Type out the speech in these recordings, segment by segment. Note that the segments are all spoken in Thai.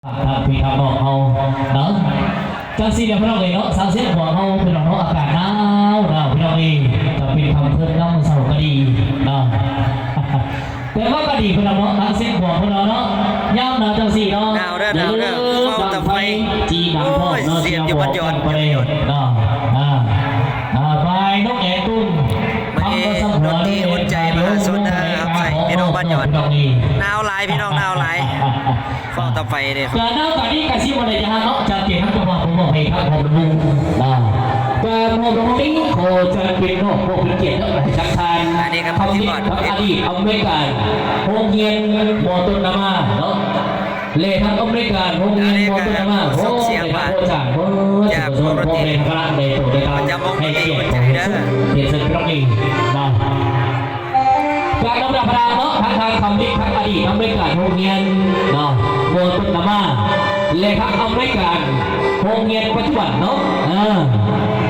พี่ทำบอกเอาเนาะจังสีเดียวพี่น้องเลยเนาะสาวเสียงหัวเขาพี่น้องเนาะอากาศหนาวพี่น้องเองจะเป็นคำเพิ่มน้ำมันเสาก็ดีเนาะแต่ว่าก็ดีพี่น้องเนาะทางเสียงหัวพี่น้องเนาะย่ำหนาวจังสีเนาะหนาวเด้อเฝ้าตะไฟจีดังพ่อเนาะ เสียบอยู่บ้านยอด ไปเลยเนาะไปนกแอ่ตุ้นทำก็สมหัวนี่ ดนตรีหัวใจมหาสุดนะครับใส่พี่น้องบ้านยอดหนาวหลายพี่น้องหนาวหลายเฝ้าตะไฟเนี่ย การน้ำตานี้กระซิบอะไรจะฮะเนาะจะเกี่ยวกับตัวผมบอกให้ครับผมดูการมองตรงนี้โคจะเป็นโรคโคเป็นเกียรติและชักทานเขาที่ทั้งอดีตอเมริกันโรงเรียนมอตุนนามาเนาะเลทั้งอเมริกันโรงเรียนมอตุนนามาโอ้ยโคจ่างโอ้ยสุดโคเป็นพระในตัวในการให้เกียรติของเกียรติสิ่งนี้นะการนำรับพระเนาะทั้งทางคำนี้ทั้งอดีตอเมริกันโรงเรียนเนาะมอตุนนามาเลทั้งอเมริกันโรงเรียนปัจจุบันเนาะ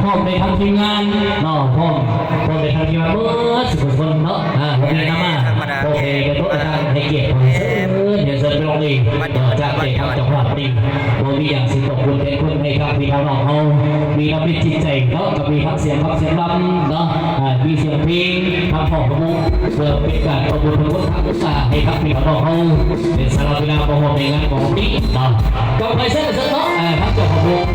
พ่อในทางทีมงานเนาะพ่อในทางทีมงานเมื่อสุดคนเนาะโรงเรียนนามาโอเคกันทุกทางให้เกียรติเดี๋ยวเสร็จไปลงดีจากเด็กครับจังหวัดดีโดยมีอย่างสิ่งตกคุณเป็นคุณในครับมีทางน้องเขามีน้ำพิจิตใจเนาะกับมีทั้งเสียงครับเสียงรำเนาะมีเสียงเพลงทำของกระมุงเพื่อเป็นการประมวลผลทั้งอุตสาห์ให้ครับมีทางน้องเขาเป็นสารเวลาประมวลในงานของนี้เนาะก็ไปเส้นเนาะทั้งเจ้าของวง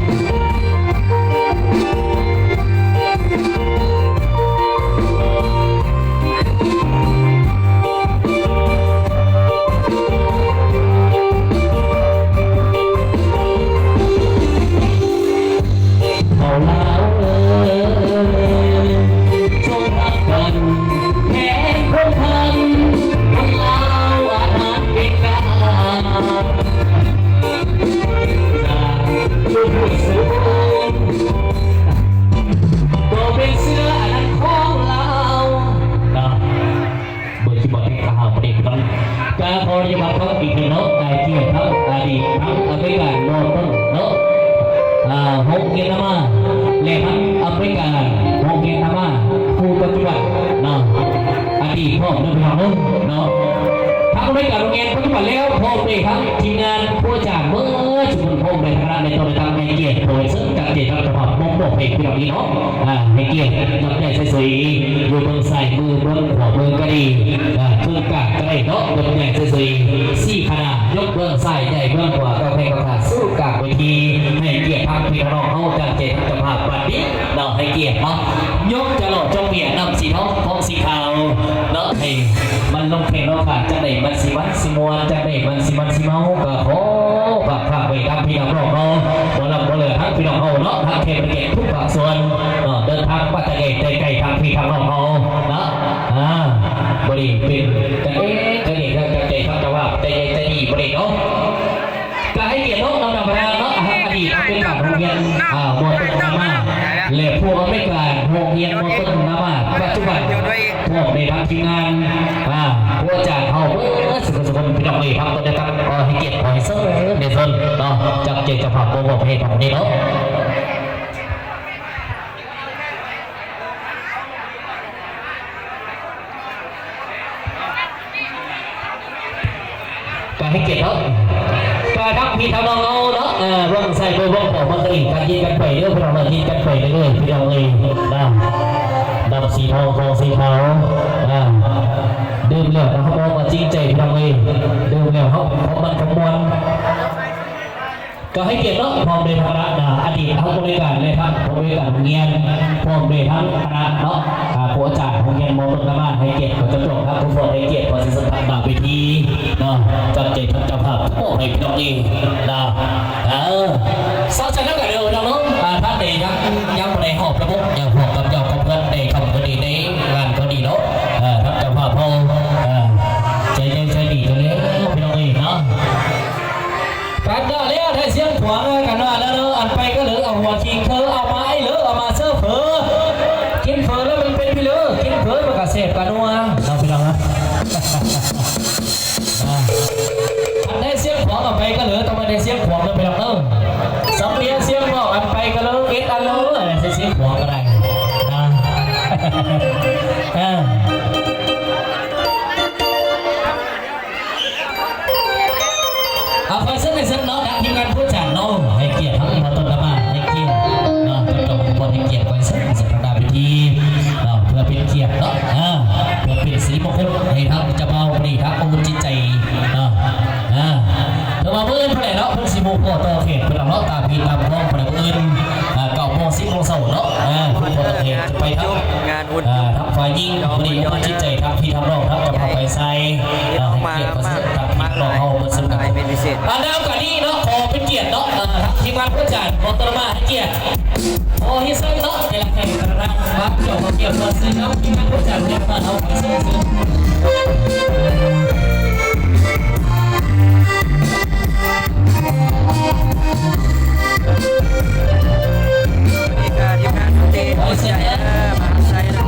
การพอจะมาเขาอีกเนาะได้เกี่ยวทั้งอดีตทั้งอเมริกันโนต้นเนาะโฮงเกียนามาและทั้งอเมริกันโฮงเกียนามาผู้ปฏิบัติเนาะอดีตพ่อเดินไปทางนู้นเนาะทั้งอเมริกันโรงเรียนปัจจุบันแล้วพ่อไปทั้งทีมงานผู้จ่าเมื่อชุมชนพ่อในคณะในตอนในทางในเกียรติโดยซึ่งการเกียรติทั้งจังหวัดมงคลเพลงที่เราดีเนาะในเกียรตินับได้ใช้สวยอยู่เมืองใส่มือเมืองหัวเมืองก็ดีเพื่อกาดก็ได้เนาะบนใหญ่สวยสี่ขนาดยกเบื้องใส่ใหญ่เบื้องขวาก็เพลงกระถาสู้กาดเวทีให้เกียรติทางพี่น้องเขาจากเจตจังหวัดบัดนี้เราให้เกียรติเนาะยกจะหล่อจงเบียดนำสีทองทองสีขาวเนาะให้มันลงเพลงเราขาดจะได้มันสีมันสีมวนจะได้มันสีมันสีเมาก็ขอฝากไปทางพี่น้องเราบ่ลำบ่เลยทั้งพี่น้องเขาเนาะทั้งเทพเกศทุกภาคส่วนเดินทางปัตตานีไกลๆทางพี่ทางน้องเขาเนาะบริเป็นแต่จะเด็กจะใจทางจังหวัดใจดีบริเนาะก็ให้เกียรติน้องนำพาเนาะอดีตเป็นการโรงเรียนมอต้นนามาและพวกไม่กลางโรงเรียนมอต้นนามาปัจจุบันพวกในทางทีมงานพวกจากเขาสุขสุขพี่น้องเลยครับตัวเดียวกันให้เกียรติขอให้เสมอในส่วนเนาะจากเจตจะผ่านโปรโมทเพลงของนี้เนาะการให้เกียรติเนาะการทักพี่ทำเราเนาะร่วมใส่โบว์ของมันตรีการยิงกันไปเรื่องพวกเรายิงกันไปเรื่อยพี่น้องเลยดำสีทองทองสีขาวดื่มเหล้าเขาบอกว่าจริงใจพี่น้องเลยดื่มเหล้าเขามันขมวลก็ให้เกียรติเนาะพร้อมในคณะอดีตเขาบริการเลยครับบริการเงียนพร้อมในทั้งคณะเนาะผู้อาจารย์ของเงียนมองต้นกระมาให้เกียรติขอจะจบครับผู้บริให้เกียรติขอสิสัมผัสบาเวทีเนาะจัดเจตจับภาพโอ้ให้พี่น้องดีนะสาวชนะกันเดียวน้องท่านใดยังในหอบระบบยังหอบกับเจ้าของเงินในคำคดีในงานคดีเนาะท่านจับภาพพอใจเย็นใจดีตัวนี้พี่น้องดีเนาะการเดินเลี้ยวให้เสียงขวางกันว่าแล้วอันไปก็เหลือเอาหัวชิงเธอเอาไม้เหลือเอามาเสื้อเฟอกินเฟอแล้วมันเป็นพี่เหลือกินเฟอมันก็เสพกันนัวเราพี่น้องนะอันได้เสียงขวางเอาไปก็เหลือต้องมาได้เสียงขวางเลยพี่น้องเออสำเนียงเสียงบอกอันไปก็เหลือกินอันเหลือเสียงขวางก็ได้เอาไปซึ่งในซึ่งเนาะ เท่าไหร่เนาะเพิ่นสิโมงก่อต่อเขตเพิ่นเอาเนาะตามพี่ตามน้องเพิ่นเอาอื่น9 โมง 10 โมงเช้าเนาะเพิ่นต่อเขตจะไปทำ งานอุ่น ทำฝ่ายยิงพอดีมันจิตใจครับพี่ทำรองครับจะพาไปใส่ พี่น้องมา เกียรติประเสริฐครับ มา พี่น้องเขาเป็นสุด อะไรเป็นพิเศษ ในโอกาสนี้เนาะขอเป็นเกียรติเนาะทีมงานผู้จัดขอต้อนรับให้เกียรติโอ้ฮิซันเนาะในละแข่งกันนะครับเกี่ยวกับเกี่ยวกับซื้อเนาะทีมงานผู้จัดเนี่ยมาเอาไปซื้อ นี่ก็ทีมงานดนตรีหัวใจมหาชัยนะ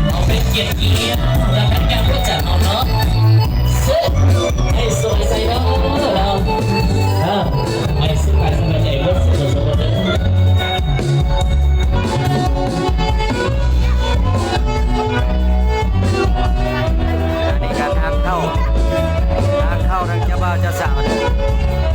เอาเป็นเกียรติเกียรติและเป็นการผู้จัดเอาเนาะให้สวยใส่เนาะเราให้สบายสบายใจเบิดสุดๆเลย ในการทางเข้าทางเจ้าบ่าวเจ้าสาวนะ